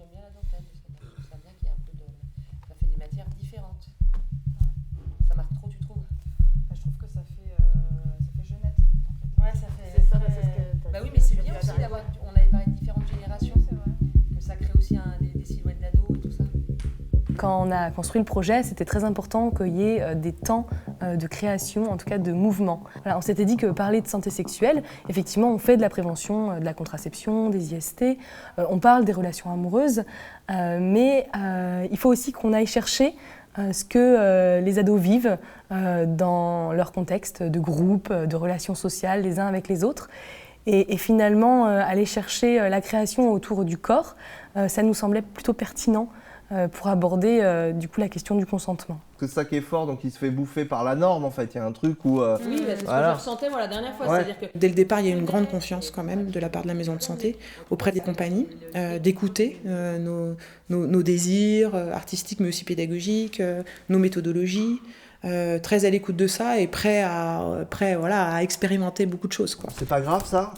j'aime bien la dentelle, parce que je trouve ça bien qu'il y ait un peu de... Ça fait des matières différentes. Ça marque trop, tu trouves? Je trouve que ça fait jeunette. Ouais, ça fait... C'est ça, c'est ce que t'as Bah dit, oui, mais c'est tu bien as aussi raison. d'avoir... On avait parlé de différentes générations, C'est vrai. que ça crée aussi des silhouettes d'ados et tout ça. Quand on a construit le projet, c'était très important qu'il y ait des temps de création, en tout cas de mouvement. Voilà, on s'était dit que parler de santé sexuelle, effectivement, on fait de la prévention, de la contraception, des IST, on parle des relations amoureuses, mais il faut aussi qu'on aille chercher ce que les ados vivent dans leur contexte de groupe, de relations sociales les uns avec les autres. Et finalement, aller chercher la création autour du corps, ça nous semblait plutôt pertinent pour aborder du coup la question du consentement. C'est ça qui est fort, donc il se fait bouffer par la norme en fait. Il y a un truc où. Oui, c'est ce que je ressentais moi la dernière fois, c'est-à-dire que... Dès le départ, il y a eu une grande confiance quand même de la part de la maison de santé auprès des compagnies, d'écouter nos désirs artistiques mais aussi pédagogiques, nos méthodologies, très à l'écoute de ça et prêt à expérimenter beaucoup de choses, quoi. C'est pas grave ça.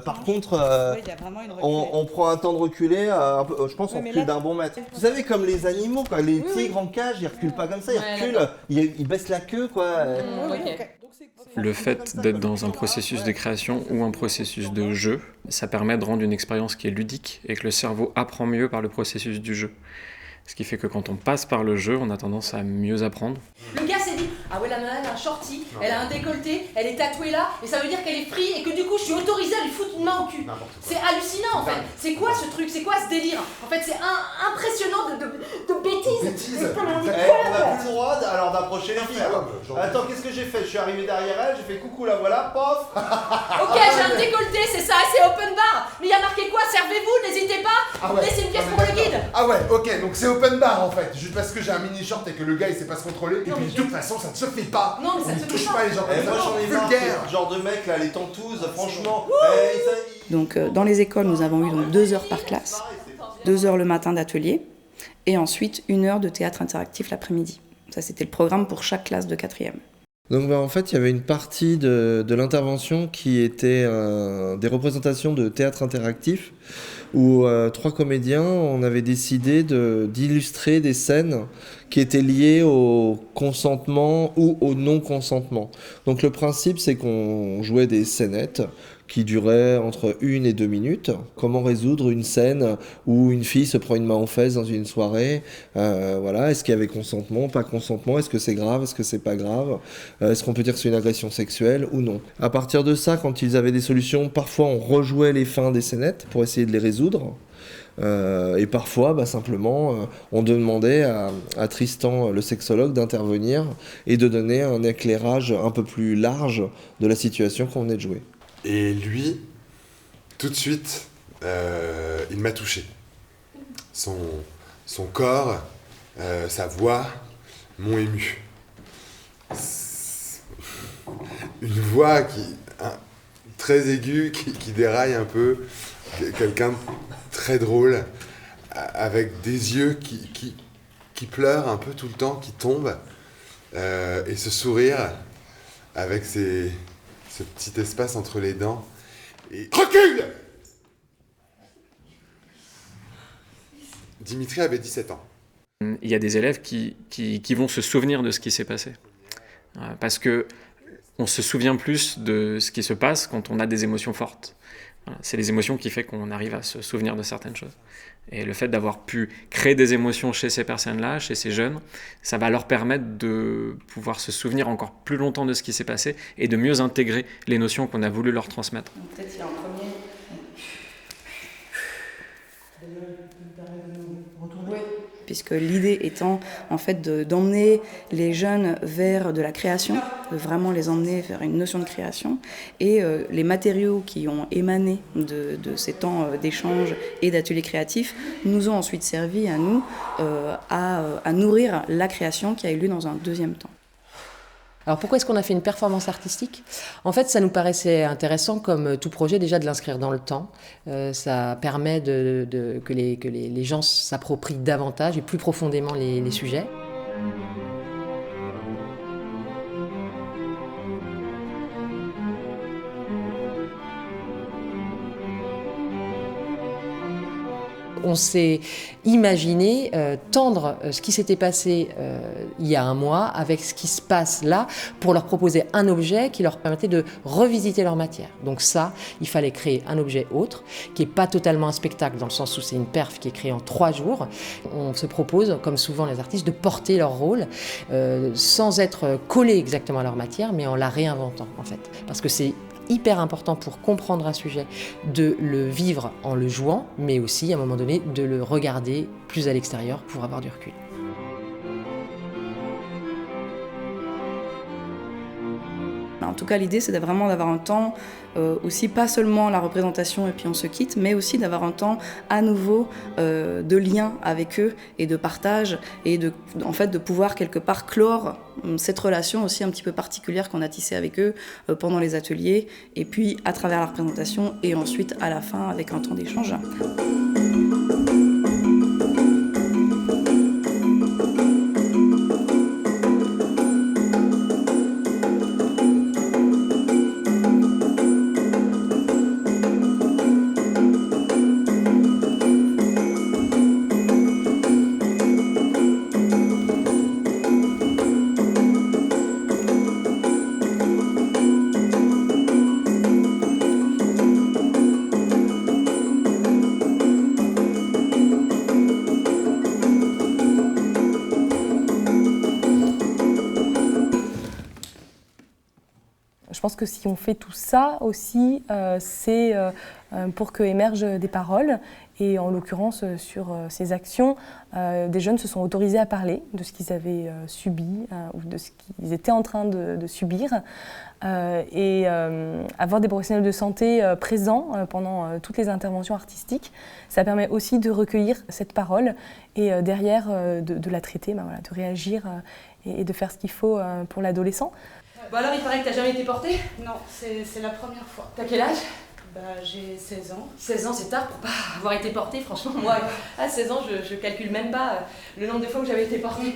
Par contre, Oui, il y a vraiment une on prend un temps de reculer, je pense qu'on recule d'un bon mètre. Vous savez, comme les animaux, quoi, les tigres en cage, ils reculent pas comme ça, ils reculent, ils baissent la queue, quoi. Le fait d'être dans un processus de création ou un processus de jeu, ça permet de rendre une expérience qui est ludique et que le cerveau apprend mieux par le processus du jeu. Ce qui fait que quand on passe par le jeu, on a tendance à mieux apprendre. Le gars s'est dit, ah ouais, la nana, elle a un shorty, elle a un décolleté, elle est tatouée là, et ça veut dire qu'elle est free, et que du coup, je suis autorisée à lui foutre une main au cul. C'est hallucinant, en fait. C'est quoi ce truc? C'est quoi ce délire? En fait, c'est impressionnant de bêtises. On a plus le droit d'approcher les filles. Attends, qu'est-ce que j'ai fait? Je suis arrivé derrière elle, j'ai fait coucou, la voilà, pof. Ok, j'ai un décolleté, c'est ça, c'est open bar. Mais il y a marqué quoi? Servez-vous, n'hésitez pas. Laissez une pièce pour le guide. Ah ouais, ok, donc c'est open bar en fait, juste parce que j'ai un mini short et que le gars il sait pas se contrôler, et puis de toute façon ça ne se fait pas. Non, mais ça on ne se touche fait pas les gens comme ça, Moi j'en ai marre, vulgaire. ce genre de mec là, les tentouses, franchement. Donc dans les écoles, nous avons eu donc 2 heures par classe, 2 heures le matin d'atelier, et ensuite 1 heure de théâtre interactif l'après-midi. Ça, c'était le programme pour chaque classe de 4e. Donc en fait, il y avait une partie de l'intervention qui était des représentations de théâtre interactif où 3 comédiens, on avait décidé d'illustrer des scènes qui étaient liées au consentement ou au non-consentement. Donc le principe, c'est qu'on jouait des scénettes qui duraient entre 1 et 2 minutes. Comment résoudre une scène où une fille se prend une main aux fesses dans une soirée, voilà. Est-ce qu'il y avait consentement, pas consentement? Est-ce que c'est grave? Est-ce que c'est pas grave? Est-ce qu'on peut dire que c'est une agression sexuelle ou non? À partir de ça, quand ils avaient des solutions, parfois on rejouait les fins des scénettes pour essayer de les résoudre. Et parfois, simplement, on demandait à Tristan, le sexologue, d'intervenir et de donner un éclairage un peu plus large de la situation qu'on venait de jouer. Et lui, tout de suite, il m'a touché. Son corps, sa voix m'ont ému. Une voix très aiguë, qui déraille un peu, quelqu'un de très drôle, avec des yeux qui pleurent un peu tout le temps, qui tombent, et ce sourire avec ce petit espace entre les dents. Et... Recule! Dimitri avait 17 ans. Il y a des élèves qui vont se souvenir de ce qui s'est passé. Parce que on se souvient plus de ce qui se passe quand on a des émotions fortes. C'est les émotions qui font qu'on arrive à se souvenir de certaines choses. Et le fait d'avoir pu créer des émotions chez ces personnes-là, chez ces jeunes, ça va leur permettre de pouvoir se souvenir encore plus longtemps de ce qui s'est passé et de mieux intégrer les notions qu'on a voulu leur transmettre. Peut-être il y a un premier... Puisque l'idée étant en fait d'emmener les jeunes vers de la création, de vraiment les emmener vers une notion de création, et les matériaux qui ont émané de ces temps d'échange et d'ateliers créatifs nous ont ensuite servi à nous à nourrir la création qui a eu lieu dans un deuxième temps. Alors pourquoi est-ce qu'on a fait une performance artistique? En fait, ça nous paraissait intéressant comme tout projet déjà de l'inscrire dans le temps. Ça permet que les gens s'approprient davantage et plus profondément les sujets. on s'est imaginé tendre ce qui s'était passé il y a un mois avec ce qui se passe là pour leur proposer un objet qui leur permettait de revisiter leur matière. Donc ça, il fallait créer un objet autre, qui n'est pas totalement un spectacle dans le sens où c'est une perf qui est créée en 3 jours. On se propose, comme souvent les artistes, de porter leur rôle sans être collé exactement à leur matière, mais en la réinventant en fait. Parce que c'est hyper important pour comprendre un sujet de le vivre en le jouant, mais aussi à un moment donné de le regarder plus à l'extérieur pour avoir du recul. En tout cas, l'idée, c'est vraiment d'avoir un temps aussi, pas seulement la représentation et puis on se quitte, mais aussi d'avoir un temps à nouveau de lien avec eux et de partage et en fait, de pouvoir quelque part clore cette relation aussi un petit peu particulière qu'on a tissée avec eux pendant les ateliers et puis à travers la représentation et ensuite à la fin avec un temps d'échange. Je pense que si on fait tout ça aussi, c'est pour que émergent des paroles. Et en l'occurrence, sur ces actions, des jeunes se sont autorisés à parler de ce qu'ils avaient subi ou de ce qu'ils étaient en train de subir. Et avoir des professionnels de santé présents pendant toutes les interventions artistiques, ça permet aussi de recueillir cette parole et derrière de la traiter, de réagir et de faire ce qu'il faut pour l'adolescent. Bon alors, il paraît que t'as jamais été portée? Non, c'est la première fois. T'as quel âge? J'ai 16 ans. 16 ans, c'est tard pour pas avoir été portée, franchement. Moi, à 16 ans, je calcule même pas le nombre de fois que j'avais été portée.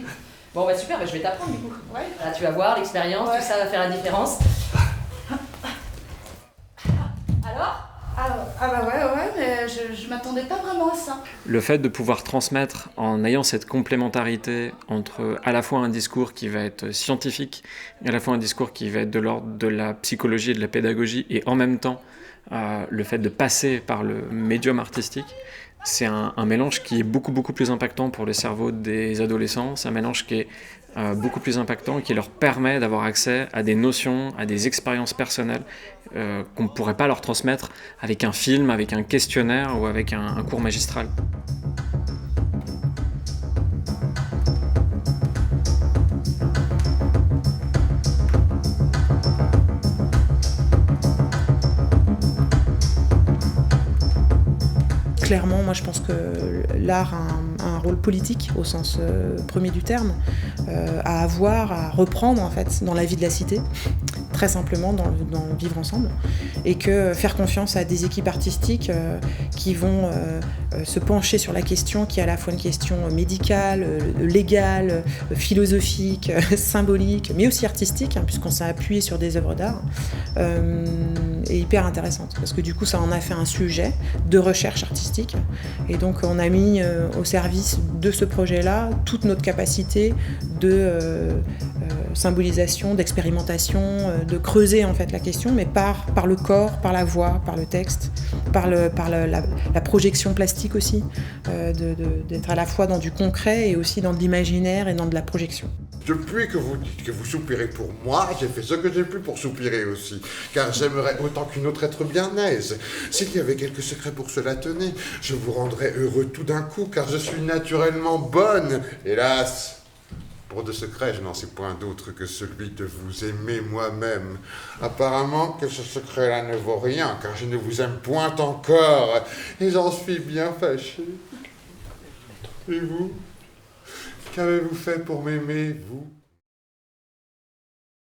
Bon, bah super, je vais t'apprendre du coup. Ouais. Voilà, tu vas voir, l'expérience, tout ça va faire la différence. Alors? Ouais, mais je m'attendais pas vraiment à ça. Le fait de pouvoir transmettre en ayant cette complémentarité entre à la fois un discours qui va être scientifique et à la fois un discours qui va être de l'ordre de la psychologie et de la pédagogie et en même temps le fait de passer par le médium artistique, c'est un mélange qui est beaucoup plus impactant pour le cerveau des adolescents. C'est un mélange qui est beaucoup plus impactant et qui leur permet d'avoir accès à des notions, à des expériences personnelles qu'on ne pourrait pas leur transmettre avec un film, avec un questionnaire ou avec un cours magistral. Clairement, moi je pense que l'art a un rôle politique au sens premier du terme, à avoir, à reprendre en fait dans la vie de la cité, très simplement dans le vivre ensemble, et que faire confiance à des équipes artistiques qui vont se pencher sur la question qui est à la fois une question médicale, légale, philosophique, symbolique, mais aussi artistique, puisqu'on s'est appuyé sur des œuvres d'art, est hyper intéressante, parce que du coup ça en a fait un sujet de recherche artistique. Et donc on a mis au service de ce projet-là toute notre capacité de symbolisation, d'expérimentation, de creuser en fait la question, mais par le corps, par la voix, par le texte, par la projection plastique aussi, d'être à la fois dans du concret et aussi dans de l'imaginaire et dans de la projection. Depuis que vous dites que vous soupirez pour moi, j'ai fait ce que j'ai pu pour soupirer aussi, car j'aimerais autant qu'une autre être bien aise. S'il y avait quelques secrets pour cela, tenez, je vous rendrais heureux tout d'un coup, car je suis naturellement bonne. Hélas, pour de secrets, je n'en sais point d'autre que celui de vous aimer moi-même. Apparemment que ce secret-là ne vaut rien, car je ne vous aime point encore, et j'en suis bien fâché. Et vous ? Qu'avez-vous fait pour m'aimer, vous ?